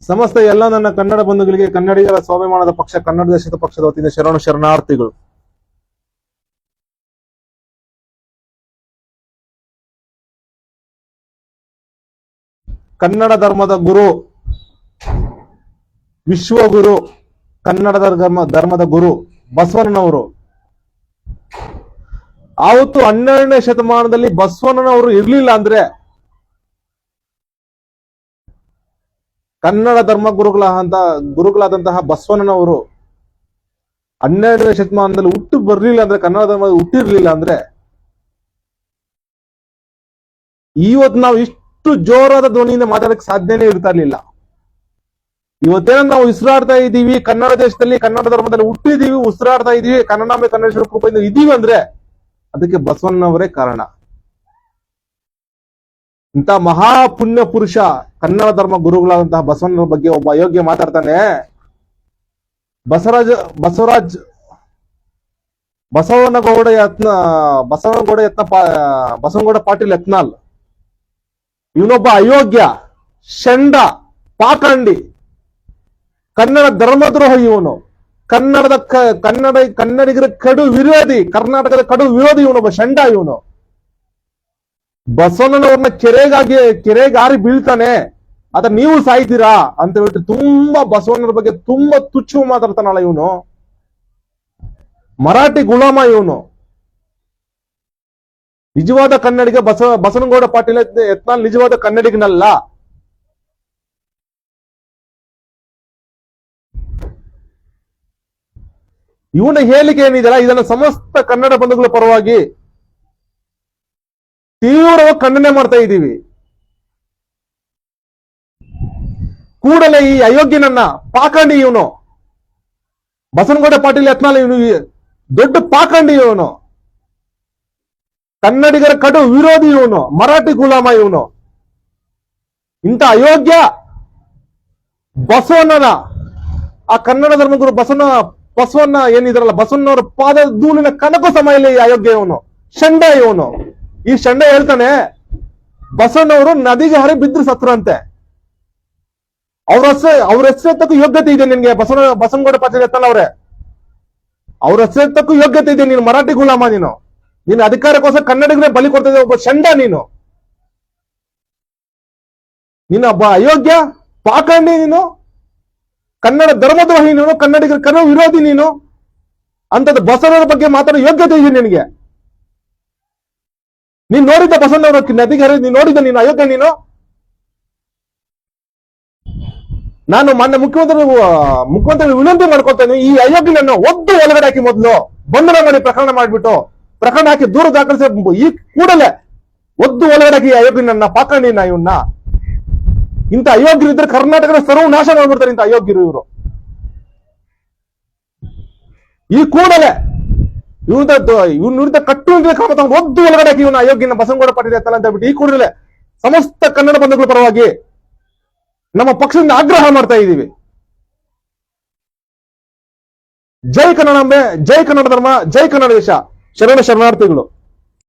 ಸಮಸ್ತ ಎಲ್ಲ ನನ್ನ ಕನ್ನಡ ಬಂಧುಗಳಿಗೆ ಕನ್ನಡಿಗರ ಸ್ವಾಭಿಮಾನದ ಪಕ್ಷ ಕನ್ನಡ ದೇಶದ ಪಕ್ಷದ ವತಿಯಿಂದ ಶರಣಾರ್ಥಿಗಳು. ಕನ್ನಡ ಧರ್ಮದ ಗುರು, ವಿಶ್ವಗುರು, ಕನ್ನಡದ ಧರ್ಮದ ಗುರು ಬಸವಣ್ಣನವರು ಆವತ್ತು 12ನೇ ಶತಮಾನದಲ್ಲಿ ಬಸವಣ್ಣನವರು ಇರ್ಲಿಲ್ಲ ಅಂದ್ರೆ ಕನ್ನಡ ಧರ್ಮ ಗುರುಗಳಾದಂತಹ ಬಸವಣ್ಣನವರು 12ನೇ ಶತಮಾನದಲ್ಲಿ ಹುಟ್ಟು ಬರ್ಲಿಲ್ಲ ಅಂದ್ರೆ, ಕನ್ನಡ ಧರ್ಮ ಹುಟ್ಟಿರ್ಲಿಲ್ಲ ಅಂದ್ರೆ ಇವತ್ತು ನಾವು ಇಷ್ಟು ಜೋರಾದ ಧ್ವನಿಯಿಂದ ಮಾತಾಡಕ್ಕೆ ಸಾಧ್ಯನೇ ಇರ್ತಾ ಇರ್ಲಿಲ್ಲ. ಇವತ್ತೇನ ನಾವು ಉಸಿರಾಡ್ತಾ ಇದ್ದೀವಿ, ಕನ್ನಡ ದೇಶದಲ್ಲಿ ಕನ್ನಡ ಧರ್ಮದಲ್ಲಿ ಹುಟ್ಟಿದೀವಿ, ಉಸಿರಾಡ್ತಾ ಇದೀವಿ, ಕನ್ನಡಾಂಬೆ ಕನ್ನಡೇಶ್ವರ ಕೃಪೆಯಿಂದ ಇದೀವಿ ಅಂದ್ರೆ ಅದಕ್ಕೆ ಬಸವಣ್ಣನವರೇ ಕಾರಣ. ಇಂಥ ಮಹಾ ಪುಣ್ಯ ಪುರುಷ ಕನ್ನಡ ಧರ್ಮ ಗುರುಗಳಾದಂತಹ ಬಸವಣ್ಣನ ಬಗ್ಗೆ ಒಬ್ಬ ಅಯೋಗ್ಯ ಮಾತಾಡ್ತಾನೆ. ಬಸವನಗೌಡ ಪಾಟೀಲ್ ಯತ್ನಾಳ್ ಇವನೊಬ್ಬ ಅಯೋಗ್ಯ, ಷಂಡ, ಪಾಖಂಡಿ, ಕನ್ನಡ ಧರ್ಮದ್ರೋಹ. ಇವನು ಕನ್ನಡಿಗರ ಕಡು ವಿರೋಧಿ, ಕರ್ನಾಟಕದ ಕಡು ವಿರೋಧಿ. ಇವನೊಬ್ಬ ಷಂಡ. ಇವನು ಬಸವಣ್ಣನವ್ರನ್ನ ಕೆರೆಗಾರಿ ಬೀಳ್ತಾನೆ, ಅದ ನೀವು ಸಾಯ್ತೀರಾ ಅಂತ ಹೇಳ್ಬಿಟ್ಟು ತುಂಬಾ ಬಸವಣ್ಣನ ಬಗ್ಗೆ ತುಂಬಾ ತುಚ್ಛ ಮಾತಾಡ್ತಾನಲ್ಲ ಇವನು. ಮರಾಠಿ ಗುಲಾಮ ಇವನು. ನಿಜವಾದ ಕನ್ನಡಿಗ ಬಸವನಗೌಡ ಪಾಟೀಲ್ ಯತ್ನಾಳ್ ನಿಜವಾದ ಕನ್ನಡಿಗನಲ್ಲ. ಇವನ ಹೇಳಿಕೆ ಏನಿದೆಯಲ್ಲ, ಇದನ್ನ ಸಮಸ್ತ ಕನ್ನಡ ಬಂಧುಗಳ ಪರವಾಗಿ ತೀವ್ರವಾಗಿ ಖಂಡನೆ ಮಾಡ್ತಾ ಇದ್ದೀವಿ. ಕೂಡಲೇ ಈ ಅಯೋಗ್ಯನನ್ನ, ಪಾಖಂಡಿ ಇವನು ಬಸವನಗೌಡ ಪಾಟೀಲ್ ಯತ್ನಾಳ್, ಇವನು ದೊಡ್ಡ ಪಾಖಂಡಿ, ಇವನು ಕನ್ನಡಿಗರ ಕಡು ವಿರೋಧಿ, ಇವನು ಮರಾಠಿ ಗುಲಾಮ. ಇವನು ಇಂಥ ಅಯೋಗ್ಯ ಬಸವಣ್ಣನ, ಆ ಕನ್ನಡ ಧರ್ಮಗುರು ಬಸವಣ್ಣ ಏನಿದ್ರಲ್ಲ, ಬಸವಣ್ಣವರ ಪಾದ ಧೂಳಿನ ಕನಕ ಸಮಯ ಈ ಅಯೋಗ್ಯ ಇವನು, ಷಂಡ ಇವನು. ಈ ಷಂಡ ಹೇಳ್ತಾನೆ ಬಸವಣ್ಣವರು ನದಿಗೆ ಹರಿ ಬಿದ್ರು ಸತ್ರಂತೆ. ಅವ್ರ ಹೆಸರೆತ್ತಕ್ಕೂ ಯೋಗ್ಯತೆ ಇದೆ ನಿನ್ಗೆ ಬಸವನಗೌಡ ಪಾಟೀಲ್ ಯತ್ನಾಳ್ ಅವ್ರೆ. ಅವ್ರ ಹೆಸರೆತ್ತಕ್ಕೂ ಯೋಗ್ಯತೆ ಇದೆ. ನೀನು ಮರಾಠಿ ಗುಲಾಮ, ನೀನು ಅಧಿಕಾರಕ್ಕೋಸ್ಕರ ಕನ್ನಡಿಗರೇ ಬಲಿ ಕೊಡ್ತಾ ಇದ್ದ ಒಬ್ಬ ಷಂಡ ನೀನು ಒಬ್ಬ ಅಯೋಗ್ಯ, ಪಾಖಂಡಿ, ನೀನು ಕನ್ನಡ ಧರ್ಮದ್ರೋಹಿ, ನೀನು ಕನ್ನಡಿಗರ ಕನ್ನಡ ವಿರೋಧಿ. ನೀನು ಅಂತದ್ದು ಬಸವಣ್ಣವರ ಬಗ್ಗೆ ಮಾತಾಡೋ ಯೋಗ್ಯತೆ ಇದೆ ನಿನಗೆ. ನೀನ್ ನೋಡಿದ್ದ ಬಸವಣ್ಣವರ ನದಿಗೆ ಹರಿ, ನೀನ್ ನೋಡಿದ್ದ ನೀನು ಅಯೋಗ್ಯ ನೀನು. ನಾನು ಮೊನ್ನೆ ಮುಖ್ಯಮಂತ್ರಿ ವಿನಂತಿ ಮಾಡ್ಕೊಳ್ತೇನೆ, ಈ ಅಯೋಗ್ಯನನ್ನು ಒದ್ದು ಒಳಗಡೆ ಹಾಕಿ ಮೊದಲು ಬಂಧನ ಮಾಡಿ ಪ್ರಕರಣ ಹಾಕಿ ದೂರ ದಾಖಲಿಸಿ ಈ ಕೂಡಲೇ ಒದ್ದು ಒಳಗಡೆ ಹಾಕಿ ಅಯೋಗ್ಯನನ್ನ, ಪಾಖಂಡಿನ ಇವನ್ನ. ಇಂಥ ಅಯೋಗ್ಯರಿದ್ರೆ ಕರ್ನಾಟಕದ ಸರ್ವ ನಾಶ ಮಾಡ್ಬಿಡ್ತಾರೆ ಇಂಥ ಅಯೋಗ್ಯರು ಇವರು. ಈ ಕೂಡಲೇ ಇವನ್ ವಿರುದ್ಧ ಕಟ್ಟುನಿಟ್ಟಿನ ಕ್ರಮ ತಗೊಂಡು ಒದ್ದು ಒಳಗಡೆ ಹಾಕಿ ಇವನ ಅಯೋಗ್ಯನ ಬಸವನಗೌಡ ಪಾಟೀಲ್ ಯತ್ನಾಳ್ ಅಂತ ಹೇಳ್ಬಿಟ್ಟು ಈ ಕೂಡಲೇ ಸಮಸ್ತ ಕನ್ನಡ ಬಂಧುಗಳ ಪರವಾಗಿ ನಮ್ಮ ಪಕ್ಷದಿಂದ ಆಗ್ರಹ ಮಾಡ್ತಾ ಇದ್ದೀವಿ. ಜೈ ಕನ್ನಡಾಂಬೆ, ಜೈ ಕನ್ನಡ ಧರ್ಮ, ಜೈ ಕನ್ನಡ ದೇಶ. ಶರಣಾರ್ಥಿಗಳು.